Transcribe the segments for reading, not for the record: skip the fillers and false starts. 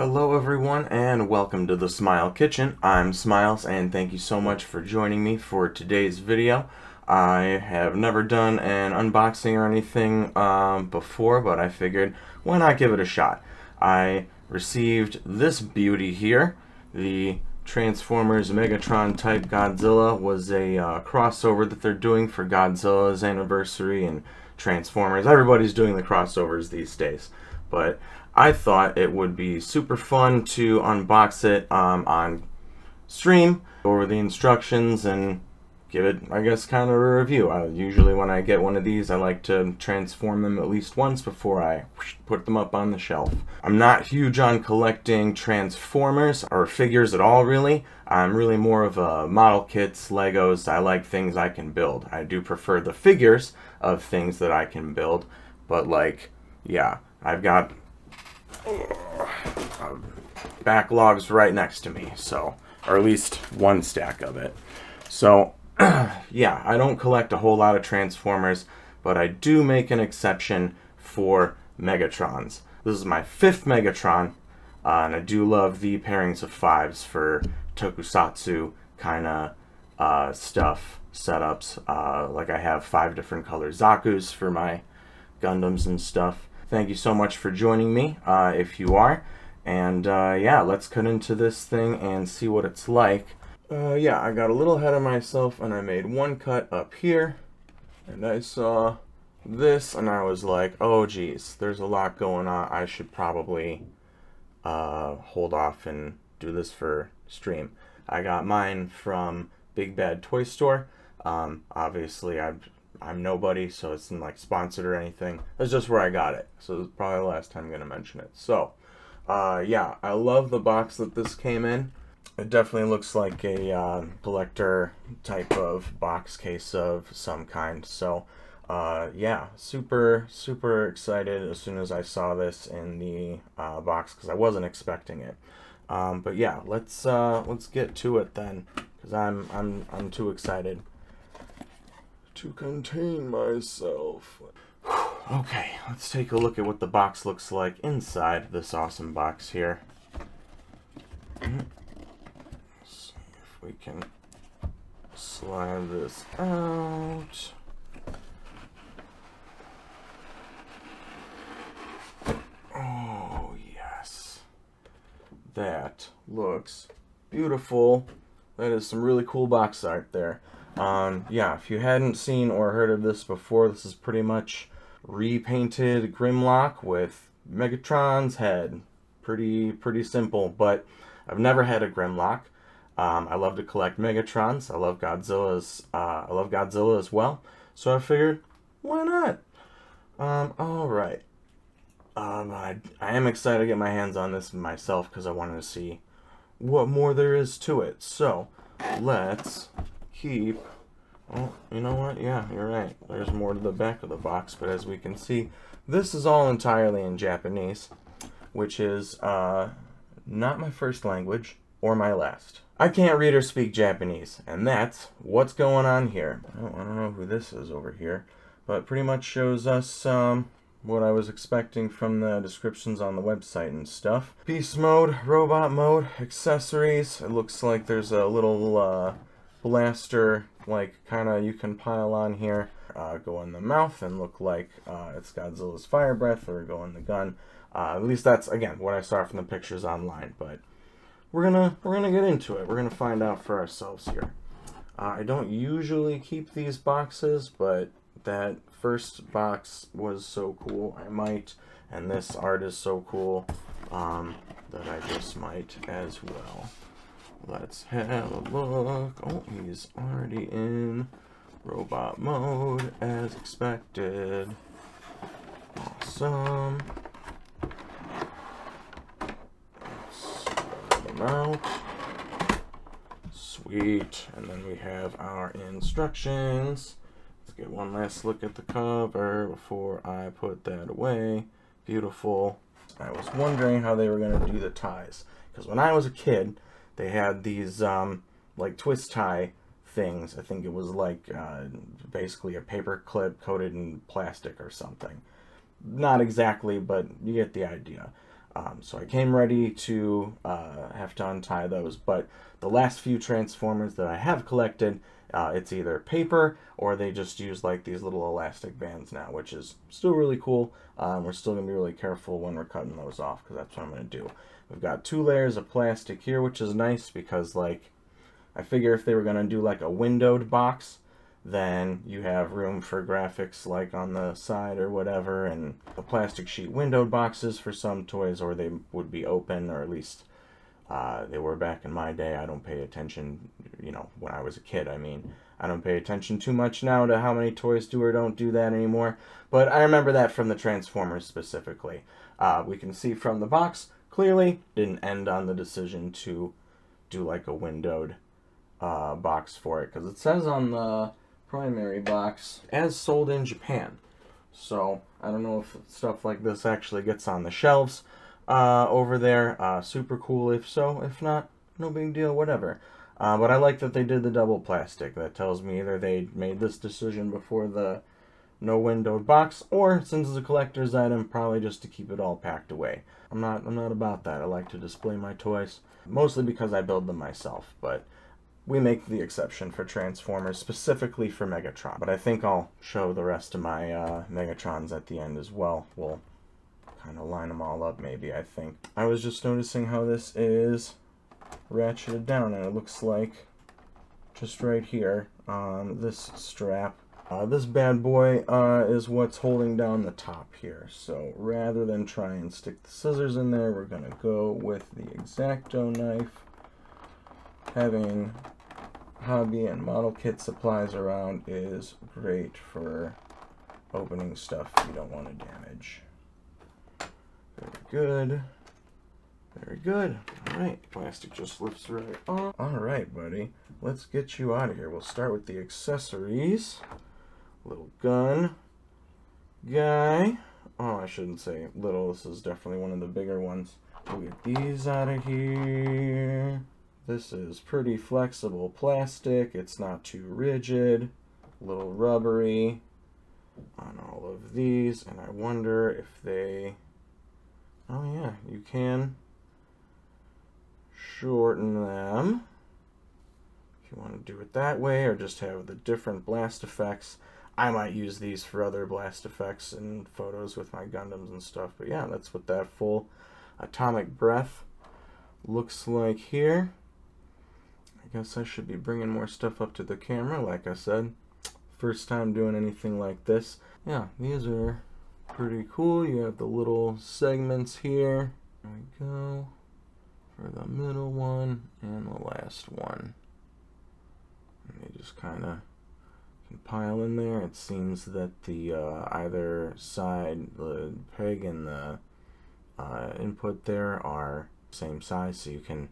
Hello everyone and welcome to the Smile Kitchen. I'm Smiles and thank you so much for joining me for today's video. I have never done an unboxing or anything before, but I figured why not give it a shot. I received this beauty here. The Transformers Megatron type Godzilla was a crossover that they're doing for Godzilla's anniversary, and Transformers. Everybody's doing the crossovers these days, but I thought it would be super fun to unbox it on stream, go over the instructions, and give it, I guess, kind of a review. Usually when I get one of these, I like to transform them at least once before I put them up on the shelf. I'm not huge on collecting Transformers or figures at all, really. I'm really more of a model kits, Legos. I like things I can build. I do prefer the figures of things that I can build, but yeah, I've got backlogs right next to me, so, or at least one stack of it. So yeah, I don't collect a whole lot of Transformers, but I do make an exception for Megatrons. This is my 5th Megatron, and I do love the pairings of 5s for tokusatsu kind of stuff, setups. Like I have 5 different color Zakus for my Gundams and stuff. Thank you so much for joining me, if you are. And yeah, let's cut into this thing and see what it's like. Yeah, I got a little ahead of myself and I made one cut up here. And I saw this and I was like, oh geez, there's a lot going on. I should probably hold off and do this for stream. I got mine from Big Bad Toy Store. Obviously, I'm nobody, so it's not like sponsored or anything. That's just where I got it. So it's probably the last time I'm going to mention it. So, yeah, I love the box that this came in. It definitely looks like a collector type of box case of some kind. So, yeah, super excited as soon as I saw this in the box because I wasn't expecting it. But yeah, let's get to it then, because I'm too excited to contain myself. Okay, let's take a look at what the box looks like inside this awesome box here. Let's see if we can slide this out. Oh, yes. That looks beautiful. That is some really cool box art there. Yeah, if you hadn't seen or heard of this before, this is pretty much repainted Grimlock with Megatron's head. Pretty simple, but I've never had a Grimlock. I love to collect Megatrons. I love Godzilla as well. So I figured, why not? All right. I am excited to get my hands on this myself because I wanted to see what more there is to it. So let's keep. Oh, you know what? Yeah, you're right. There's more to the back of the box, but as we can see, this is all entirely in Japanese, which is not my first language or my last. I can't read or speak Japanese, and that's what's going on here. Oh, I don't know who this is over here, but pretty much shows us what I was expecting from the descriptions on the website and stuff. Beast mode, robot mode, accessories. It looks like there's a little blaster, like, kind of you can pile on here. Go in the mouth and look like it's Godzilla's fire breath, or go in the gun. At least that's, again, what I saw from the pictures online, but we're gonna get into it. We're gonna find out for ourselves here. I don't usually keep these boxes, but that first box was so cool, I might, and this art is so cool that I just might as well. Let's have a look. Oh, he's already in robot mode as expected. Awesome. Let's spread them out. Sweet. And then we have our instructions. Let's get one last look at the cover before I put that away. Beautiful. I was wondering how they were going to do the ties, because when I was a kid, they had these like twist tie things. I think it was like basically a paper clip coated in plastic or something. Not exactly, but you get the idea. So I came ready to have to untie those, but the last few Transformers that I have collected, it's either paper or they just use like these little elastic bands now, which is still really cool. We're still going to be really careful when we're cutting those off because that's what I'm going to do. We've got 2 layers of plastic here, which is nice because like I figure if they were going to do like a windowed box, then you have room for graphics like on the side or whatever, and the plastic sheet windowed boxes for some toys, or they would be open, or at least they were back in my day. I don't pay attention, you know, when I was a kid. I mean, I don't pay attention too much now to how many toys do or don't do that anymore, but I remember that from the Transformers specifically. We can see from the box, clearly didn't end on the decision to do like a windowed box for it, because it says on the primary box as sold in Japan. So I don't know if stuff like this actually gets on the shelves over there. Super cool if so. If not, no big deal, whatever. But I like that they did the double plastic. That tells me either they made this decision before the no windowed box, or since it's a collector's item, probably just to keep it all packed away. I'm not about that. I like to display my toys, mostly because I build them myself, but we make the exception for Transformers, specifically for Megatron. But I think I'll show the rest of my Megatrons at the end as well. We'll kind of line them all up, maybe, I think. I was just noticing how this is ratcheted down, and it looks like just right here on this strap. This bad boy is what's holding down the top here. So rather than try and stick the scissors in there, we're going to go with the X-Acto knife. Having hobby and model kit supplies around is great for opening stuff you don't want to damage. Very good. Very good. Alright, plastic just lifts right off. Alright, buddy. Let's get you out of here. We'll start with the accessories. Little gun guy. Oh, I shouldn't say little. This is definitely one of the bigger ones. We'll get these out of here. This is pretty flexible plastic. It's not too rigid. A little rubbery on all of these. And I wonder if they... Oh yeah, you can shorten them if you want to do it that way, or just have the different blast effects. I might use these for other blast effects and photos with my Gundams and stuff. But yeah, that's what that full atomic breath looks like here. I guess I should be bringing more stuff up to the camera, like I said. First time doing anything like this. Yeah, these are pretty cool. You have the little segments here. There we go. For the middle one and the last one. And they just kind of can pile in there. It seems that the either side, the peg and the input there are same size, so you can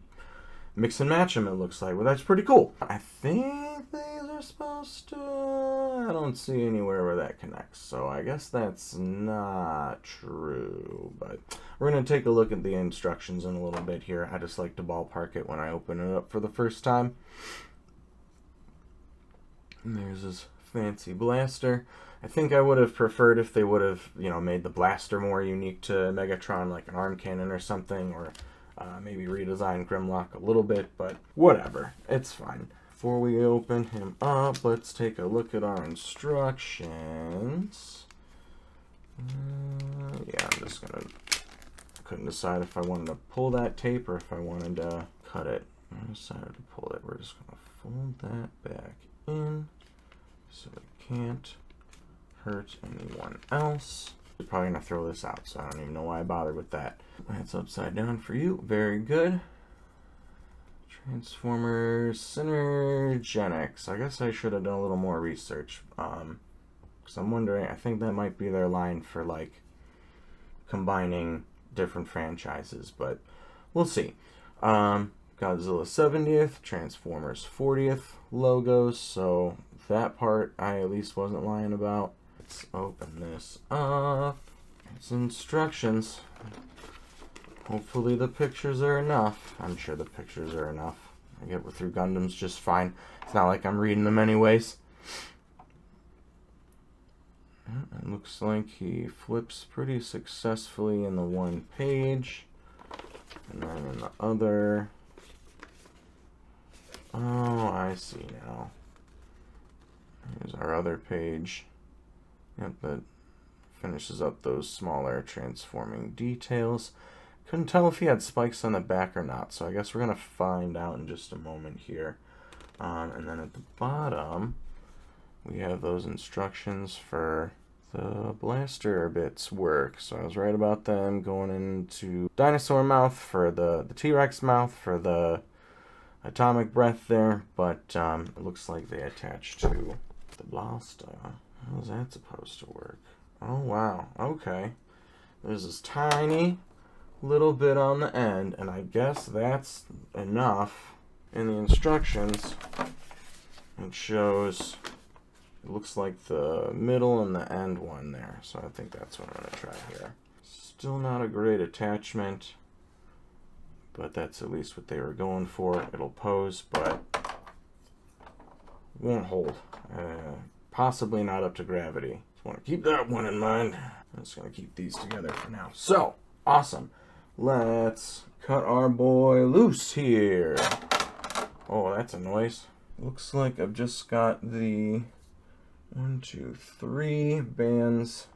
mix and match them, it looks like. Well, that's pretty cool. I think these are supposed to... I don't see anywhere where that connects, so I guess that's not true. But we're going to take a look at the instructions in a little bit here. I just like to ballpark it when I open it up for the first time. And there's this fancy blaster. I think I would have preferred if they would have, you know, made the blaster more unique to Megatron, like an arm cannon or something, or maybe redesign Grimlock a little bit, but whatever. It's fine. Before we open him up, let's take a look at our instructions. Yeah, I'm just gonna... couldn't decide if I wanted to pull that tape or if I wanted to cut it. I decided to pull it. We're just gonna fold that back in so it can't hurt anyone else. I'm probably gonna throw this out, so I don't even know why I bothered with that. That's upside down for you. Very good. Transformers Synergenics. I guess I should have done a little more research. Because I'm wondering, I think that might be their line for like combining different franchises, but we'll see. Godzilla 70th, Transformers 40th logos, so that part I at least wasn't lying about. Let's open this up. It's instructions. Hopefully the pictures are enough. I'm sure the pictures are enough. I get through Gundams just fine. It's not like I'm reading them anyways. It looks like he flips pretty successfully in the one page. And then in the other... Oh, I see now. Here's our other page. Yep, that finishes up those smaller transforming details. Couldn't tell if he had spikes on the back or not, so I guess we're going to find out in just a moment here. And then at the bottom, we have those instructions for the blaster bits work. So I was right about them going into dinosaur mouth for the T-Rex mouth for the atomic breath there, but it looks like they attach to the blaster. How's that supposed to work? Oh, wow. Okay. There's this tiny little bit on the end, and I guess that's enough. In the instructions, it shows, it looks like the middle and the end one there. So I think that's what I'm going to try here. Still not a great attachment, but that's at least what they were going for. It'll pose, but won't hold. Possibly not up to gravity. Just want to keep that one in mind. I'm just going to keep these together for now. So, awesome. Let's cut our boy loose here. Oh, that's a noise. Looks like I've just got the 1, 2, 3 bands,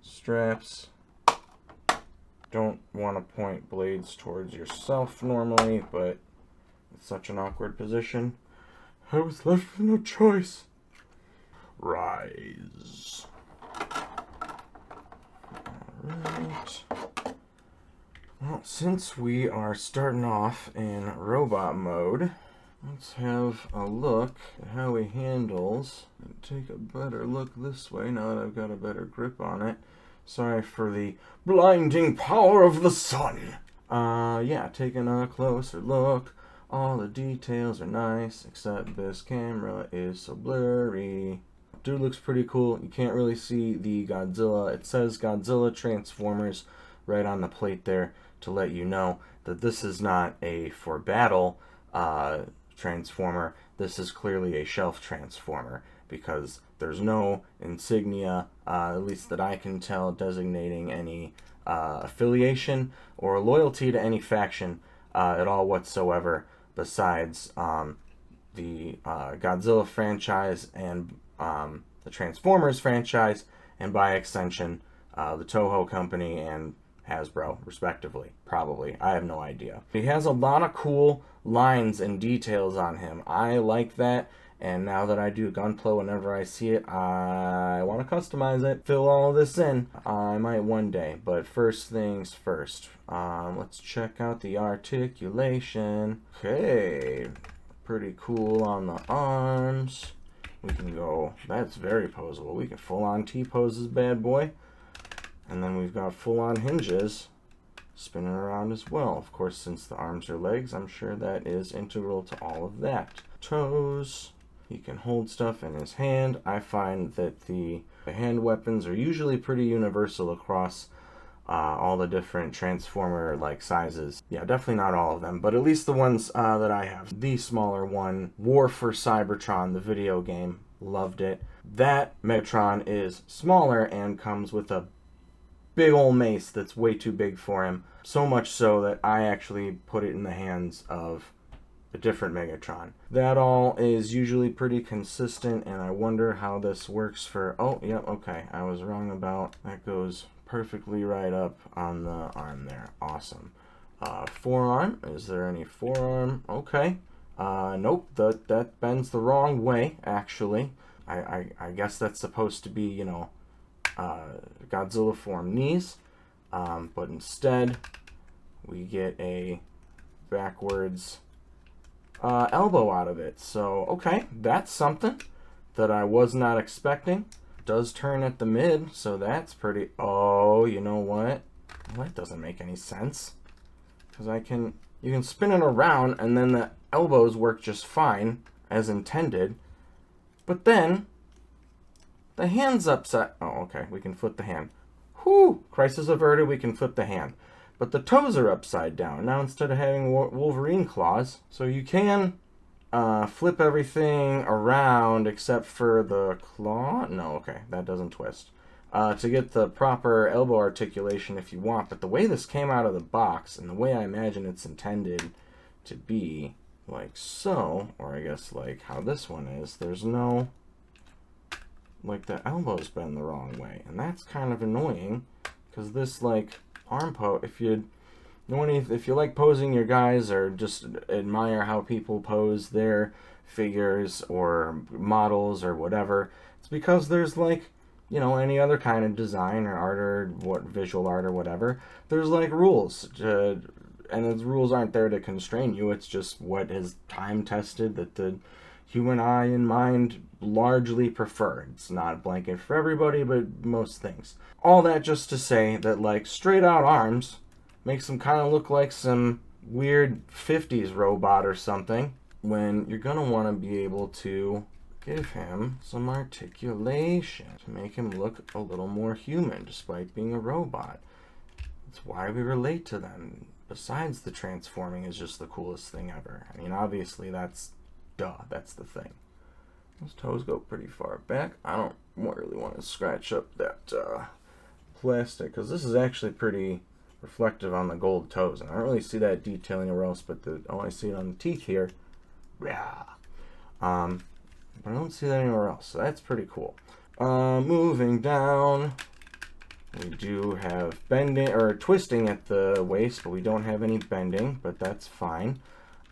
straps. Don't want to point blades towards yourself normally, but it's such an awkward position. I was left with no choice. Rise. Alright. Well, since we are starting off in robot mode, let's have a look at how he handles. Take a better look this way now that I've got a better grip on it. Sorry for the blinding power of the sun. Yeah, taking a closer look. All the details are nice, except this camera is so blurry. Dude looks pretty cool. You can't really see the Godzilla. It says Godzilla Transformers right on the plate there to let you know that this is not a for battle transformer. This is clearly a shelf transformer because there's no insignia, at least that I can tell, designating any affiliation or loyalty to any faction at all whatsoever, besides the Godzilla franchise and the Transformers franchise, and by extension the Toho company and Hasbro, respectively. Probably. I have no idea. He has a lot of cool lines and details on him. I like that, and now that I do Gunpla whenever I see it, I want to customize it, fill all of this in. I might one day, but first things first. Let's check out the articulation. Okay, pretty cool on the arms. We can go, that's very poseable. We can full on T-pose this bad boy. And then we've got full on hinges spinning around as well. Of course, since the arms are legs, I'm sure that is integral to all of that. Toes, he can hold stuff in his hand. I find that the hand weapons are usually pretty universal across all the different Transformer like sizes. Yeah, definitely not all of them, but at least the ones that I have. The smaller one, War for Cybertron, the video game, loved it. That Megatron is smaller and comes with a big old mace that's way too big for him. So much so that I actually put it in the hands of a different Megatron. That all is usually pretty consistent, and I wonder how this works for... Oh, yep, okay. I was wrong about... That goes perfectly right up on the arm there. Awesome. Forearm. Is there any forearm? Okay. Nope. That bends the wrong way, actually. I guess that's supposed to be, you know, Godzilla form knees, but instead we get a backwards elbow out of it. So okay, that's something that I was not expecting. Does turn at the mid, so that's pretty... Oh, you know what? Well, that doesn't make any sense, because you can spin it around and then the elbows work just fine as intended, but then the hand's upside... Oh, okay. We can flip the hand. Whew! Crisis averted. We can flip the hand. But the toes are upside down. Now, instead of having Wolverine claws, so you can flip everything around except for the claw. No, okay. That doesn't twist. to get the proper elbow articulation if you want. But the way this came out of the box, and the way I imagine it's intended to be, like so, or I guess like how this one is, there's no, like the elbow's been the wrong way. And that's kind of annoying, because this like arm pose, if you like posing your guys or just admire how people pose their figures or models or whatever, it's because there's like, you know, any other kind of design or art or what visual art or whatever, there's like rules and the rules aren't there to constrain you. It's just what is time tested that the human eye and mind largely prefer. It's not a blanket for everybody, but most things. All that just to say that like straight out arms makes them kind of look like some weird 50s robot or something, when you're going to want to be able to give him some articulation to make him look a little more human despite being a robot. It's why we relate to them. Besides, the transforming is just the coolest thing ever. I mean, obviously that's the thing. Those toes go pretty far back. I don't really want to scratch up that plastic, because this is actually pretty reflective on the gold toes, and I don't really see that detail anywhere else, but I only see it on the teeth here. Yeah. But I don't see that anywhere else, so that's pretty cool. Moving down, we do have bending or twisting at the waist, but we don't have any bending, but that's fine.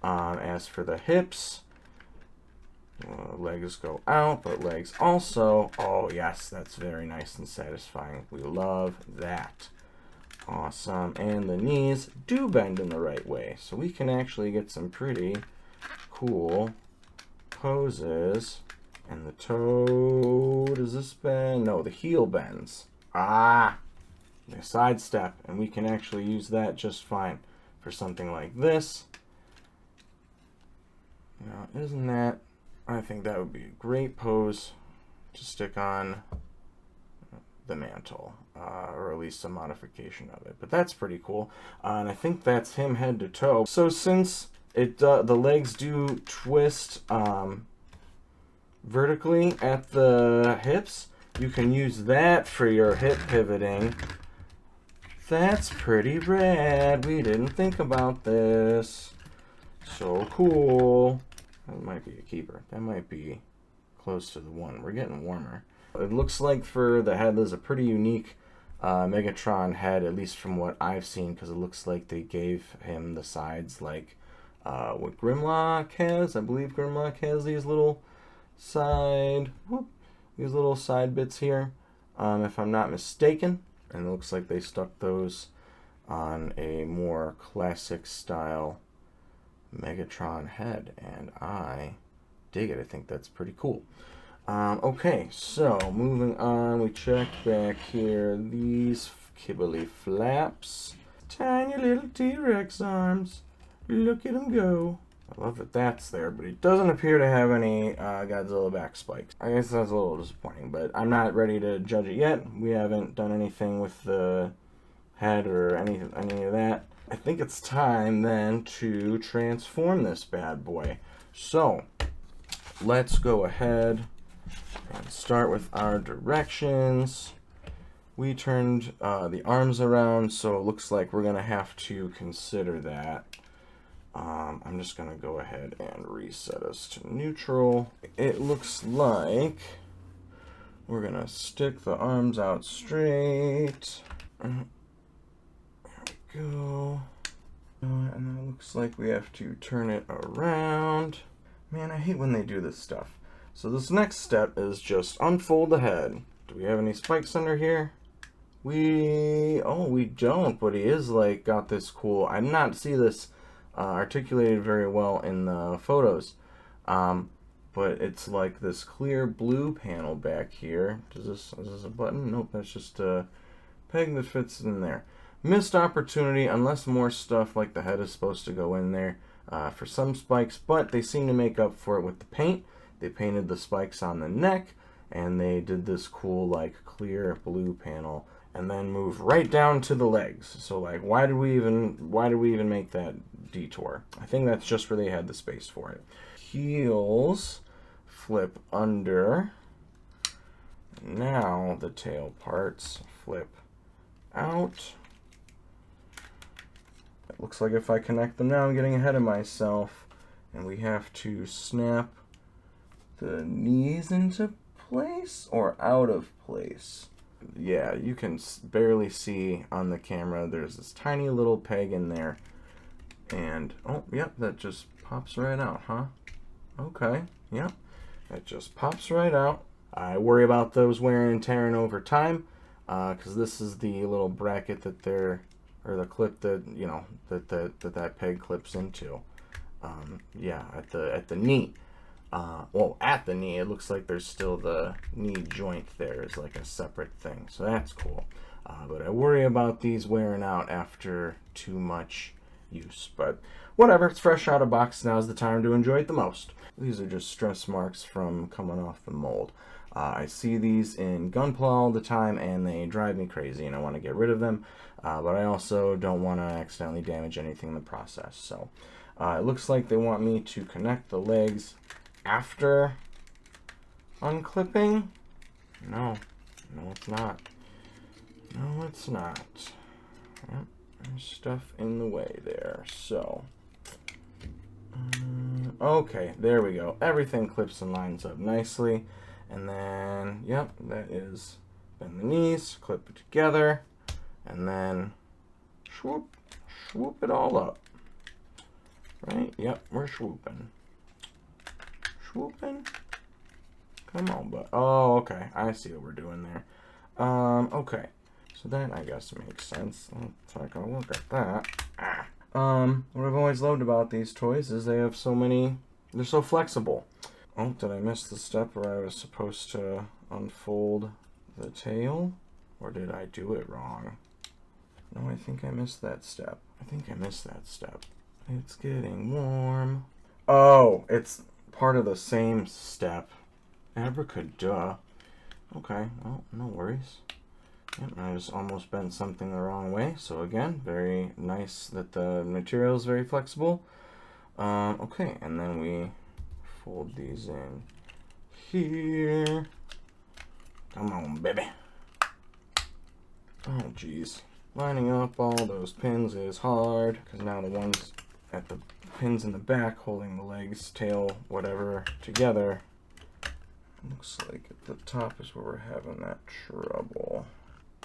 As for the hips, legs go out, but legs also, oh yes, that's very nice and satisfying. We love that. Awesome. And the knees do bend in the right way, so we can actually get some pretty cool poses. And the toe, does this bend? No, the heel bends. The sidestep, and we can actually use that just fine for something like this. Now, isn't that, I think that would be a great pose to stick on the mantle, or at least some modification of it. But that's pretty cool, and I think that's him head to toe. So since the legs do twist vertically at the hips, you can use that for your hip pivoting. That's pretty rad. We didn't think about this. So cool. That might be a keeper. That might be close to the one. We're getting warmer. It looks like for the head, there's a pretty unique Megatron head, at least from what I've seen, because it looks like they gave him the sides like what Grimlock has. I believe Grimlock has these little side bits here, if I'm not mistaken. And it looks like they stuck those on a more classic style Megatron head, and I dig it. I think that's pretty cool. Okay, so moving on, we check back here. These kibbly flaps, tiny little T-Rex arms. Look at them go. I love that that's there, but it doesn't appear to have any Godzilla back spikes. I guess that's a little disappointing, but I'm not ready to judge it yet. We haven't done anything with the head or any of that. I think it's time then to transform this bad boy. So let's go ahead and start with our directions. We turned the arms around, so it looks like we're gonna have to consider that. I'm just gonna go ahead and reset us to neutral. It looks like we're gonna stick the arms out straight. There we go. And then it looks like we have to turn it around. Man, I hate when they do this stuff. So this next step is just unfold the head. Do we have any spikes under here? We don't, but he is like got this cool, I did not see this articulated very well in the photos, but it's like this clear blue panel back here. Is this a button? Nope, that's just a peg that fits in there. Missed opportunity, unless more stuff like the head is supposed to go in there for some spikes, but they seem to make up for it with the paint. They painted the spikes on the neck, and they did this cool like clear blue panel, and then move right down to the legs. So like, why did we even make that detour? I think that's just where they had the space for it. Heels flip under. now the tail parts flip out. It looks like if I connect them now, I'm getting ahead of myself. And we have to snap the knees into place or out of place. Yeah, you can barely see on the camera. There's this tiny little peg in there. And, oh, yep, that just pops right out, huh? Okay, yep, that just pops right out. I worry about those wearing and tearing over time, because this is the little bracket that they're, or the clip that, you know, that peg clips into. Yeah, at the knee. Well, at the knee, it looks like there's still the knee joint there is like a separate thing, so that's cool. But I worry about these wearing out after too much use, but whatever, it's fresh out of box. Now's the time to enjoy it the most. These are just stress marks from coming off the mold. I see these in Gunpla all the time and they drive me crazy and I want to get rid of them, but I also don't want to accidentally damage anything in the process. So it looks like they want me to connect the legs after unclipping. No, it's not. No, it's not. Yep. There's stuff in the way there, so okay, there we go. Everything clips and lines up nicely, and then yep, that is bend the knees, clip it together, and then swoop it all up. Right? Yep, we're swooping. Come on, but oh, okay, I see what we're doing there. Okay. So that, I guess, makes sense. Let's take a look at that. What I've always loved about these toys is they have so many, they're so flexible. Oh, did I miss the step where I was supposed to unfold the tail? Or did I do it wrong? No, I think I missed that step. It's getting warm. Oh, it's part of the same step. Abracadabra. Okay, well, no worries. Yep, I just almost bent something the wrong way. So again, very nice that the material is very flexible. Okay, and then we fold these in here. Come on, baby. Oh, geez. Lining up all those pins is hard, because now the ones at the pins in the back holding the legs, tail, whatever, together. Looks like at the top is where we're having that trouble.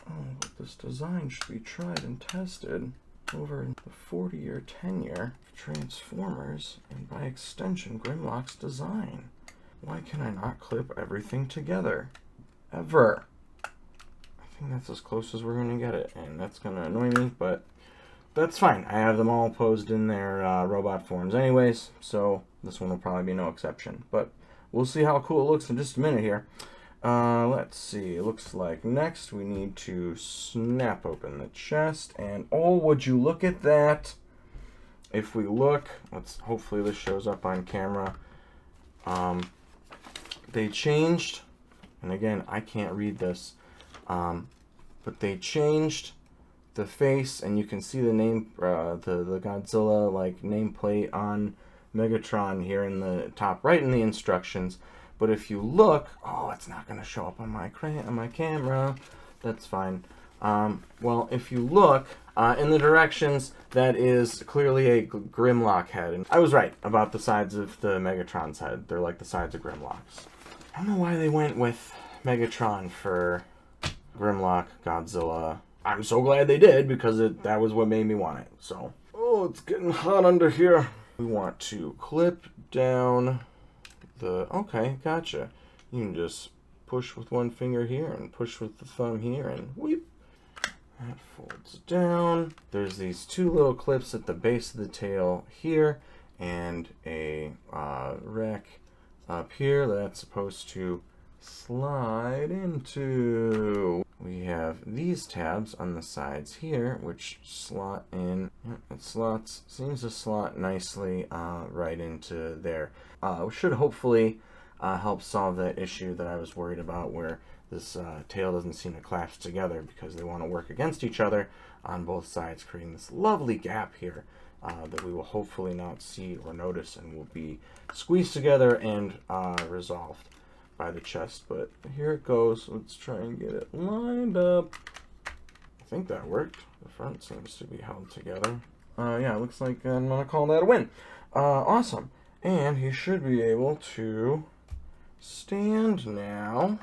Oh, but this design should be tried and tested over the 40-year tenure of Transformers and by extension Grimlock's design. Why can I not clip everything together? Ever. I think that's as close as we're going to get it, and that's going to annoy me, but that's fine. I have them all posed in their robot forms anyways, so this one will probably be no exception. But we'll see how cool it looks in just a minute here. Let's see. It looks like next we need to snap open the chest, and oh, would you look at that? If we look, hopefully this shows up on camera. They changed, and again, I can't read this, but they changed the face, and you can see the name, the Godzilla like nameplate on Megatron here in the top right in the instructions. But if you look, oh, it's not going to show up on my camera. That's fine. Well, if you look in the directions, that is clearly a Grimlock head. And I was right about the sides of the Megatron's head. They're like the sides of Grimlock's. I don't know why they went with Megatron for Grimlock, Godzilla. I'm so glad they did, because that was what made me want it. So, oh, it's getting hot under here. We want to clip down okay, gotcha. You can just push with one finger here and push with the thumb here and whoop. That folds down. There's these two little clips at the base of the tail here and a rack up here that's supposed to slide into. We have these tabs on the sides here which slot in. It seems to slot nicely right into there. Should hopefully help solve that issue that I was worried about, where this tail doesn't seem to collapse together because they want to work against each other on both sides, creating this lovely gap here that we will hopefully not see or notice and will be squeezed together and resolved. by the chest, but here it goes. Let's try and get it lined up. I think that worked. The front seems to be held together. Yeah, it looks like I'm going to call that a win. Awesome. And he should be able to stand now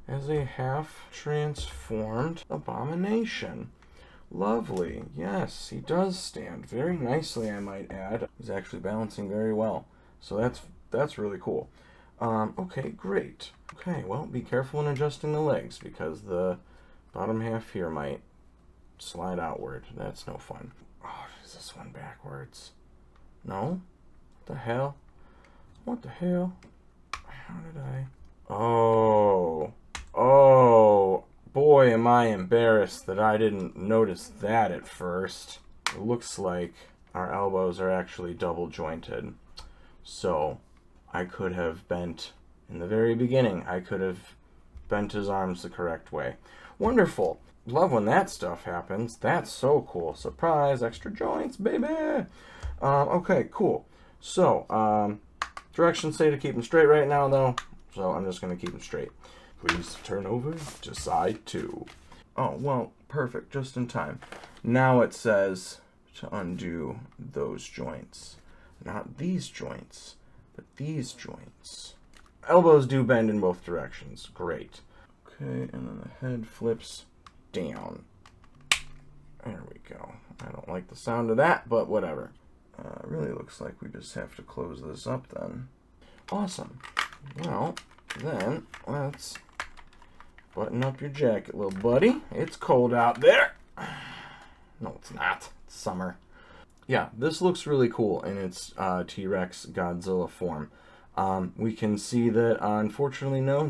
as a half-transformed abomination. Lovely. Yes, he does stand very nicely, I might add. He's actually balancing very well. So that's really cool. Okay, great. Okay, well, be careful in adjusting the legs because the bottom half here might slide outward. That's no fun. Oh, is this one backwards? No? What the hell? What the hell? How did I? Oh. Oh. Boy, am I embarrassed that I didn't notice that at first. It looks like our elbows are actually double jointed. So, I could have bent, in the very beginning, I could have bent his arms the correct way. Wonderful. Love when that stuff happens. That's so cool. Surprise, extra joints, baby. Okay, cool. So, directions say to keep them straight right now, though. So, I'm just going to keep them straight. Please turn over to side 2. Oh, well, perfect. Just in time. Now it says to undo those joints. Not these joints, but these joints. Elbows do bend in both directions. Great. Okay, and then the head flips down. There we go. I don't like the sound of that, but whatever. Really looks like we just have to close this up then. Awesome. Well, then let's button up your jacket, little buddy. It's cold out there. No, it's not. It's summer. Yeah, this looks really cool in its T-Rex Godzilla form. We can see that, unfortunately, no,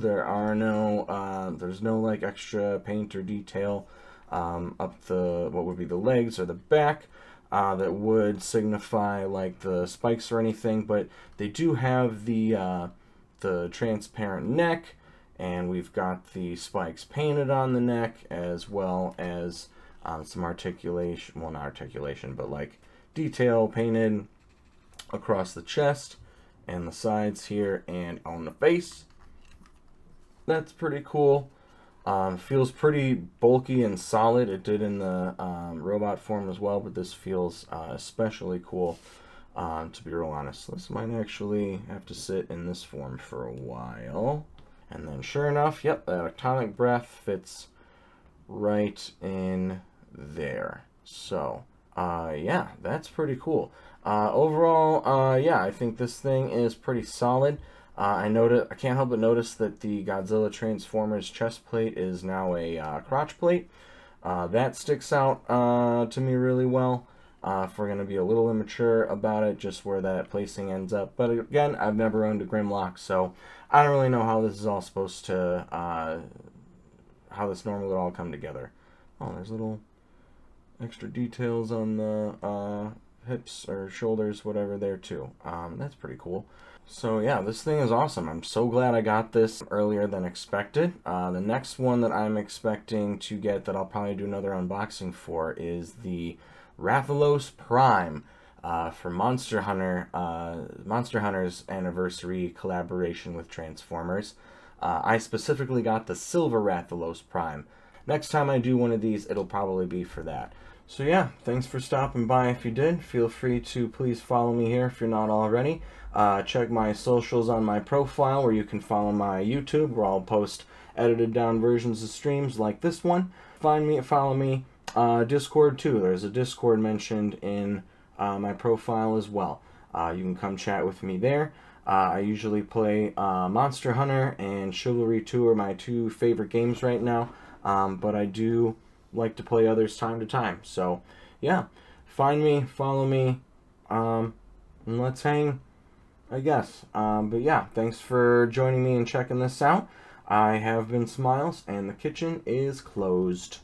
there's no like extra paint or detail up the what would be the legs or the back that would signify like the spikes or anything. But they do have the transparent neck, and we've got the spikes painted on the neck, as well as some articulation. Well, not articulation, but like detail painted across the chest and the sides here and on the face. That's pretty cool. Feels pretty bulky and solid. It did in the robot form as well, but this feels especially cool, to be real honest. This might actually have to sit in this form for a while. And then sure enough, yep, that atomic breath fits right in there. So, yeah, that's pretty cool. Overall, yeah, I think this thing is pretty solid. I can't help but notice that the Godzilla Transformers chest plate is now a crotch plate. That sticks out to me really well. If we're going to be a little immature about it, just where that placing ends up. But again, I've never owned a Grimlock, so I don't really know how this is all supposed to, how this normally would all come together. Oh, there's little extra details on the hips or shoulders, whatever, there too. That's pretty cool. So yeah, this thing is awesome. I'm so glad I got this earlier than expected. The next one that I'm expecting to get that I'll probably do another unboxing for is the Rathalos Prime for Monster Hunter's anniversary collaboration with Transformers. I specifically got the Silver Rathalos Prime. Next time I do one of these, it'll probably be for that. So yeah, thanks for stopping by if you did. Feel free to please follow me here if you're not already. Check my socials on my profile, where you can follow my YouTube, where I'll post edited down versions of streams like this one. Follow me. Discord too. There's a Discord mentioned in my profile as well. You can come chat with me there. I usually play Monster Hunter and Chivalry 2 are my two favorite games right now. But I do like to play others time to time. So, yeah. Find me, follow me, and let's hang, I guess. But yeah, thanks for joining me and checking this out. I have been Smiles, and the kitchen is closed.